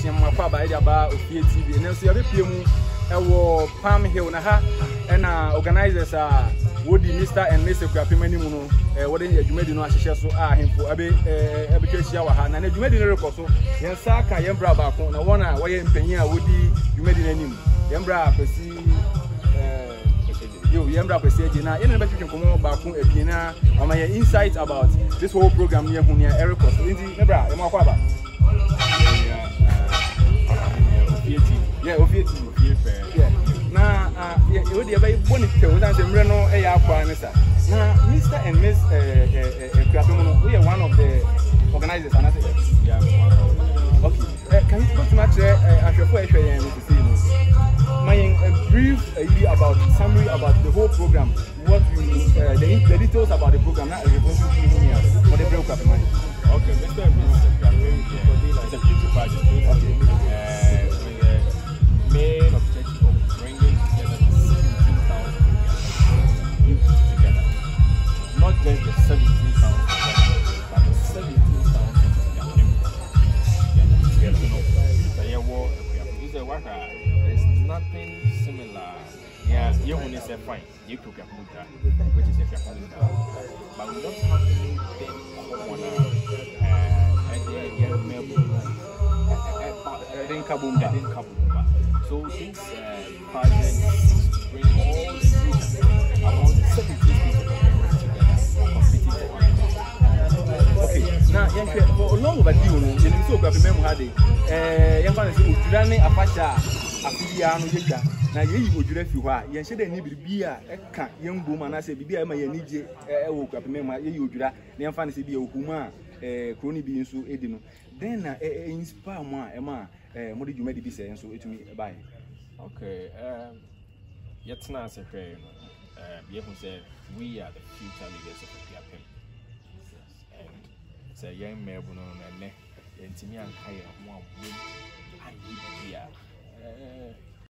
information mo akwa ba aba Ofie TV na so yabe pie mu ewo Palm Hill na ha na organizers wodi Mr and Mrs Kwapemani mu no wodi adwumadi no ahyehye so ahemfo abe twahia wa ha na adwumadi no rekoso yen saka yen bra ba ko na wona woye mpanyin a wodi adwumadi nanim yen bra akwasi yo yen bra akwasi agi na yen be twetwe komo ba ko adina ama ye insight about this whole program ne hu ne rekoso ndi me bra e mo akwa ba yeah Ofie TV yeah na you dey buy bonite we dan say mre no e ya akwa ne sa na Mr and Miss Kwapemani no we are one of the organizers and I say yeah okay can you go to match afefo ehwe yen to say no my brief about summary about the whole program what we the details about the program na we going to give me for the break Kwapemani okay Mr and Miss Kwapemani it's a beauty pageant okay main objective of bringing together 17,000 youth together. Not just the 17,000, but the 17,000 together. There's nothing similar. Yeah, you only say fine. You cook a muta, which is a muta. But we don't have anything on so this pageant bring all the youth about 70 people together competing for one. Okay, now for long overdue no you so Kwapemani mu hade yen fa say odura ne afacha afia no yega na yeyi odura fi ho a yen hye da ni bibi a eka yen bom ana say bibi a ma yen nije wo Kwapemani mu yeyi odura na yen fa ne say bi ohuma kroni bi nso edi no then na inspire mo a ema mo de dwuma de bi say nso etumi buy. Okay, yet now say you say we are the future leaders of Kwapemani. And it's a young man who and intimi and kaya one win and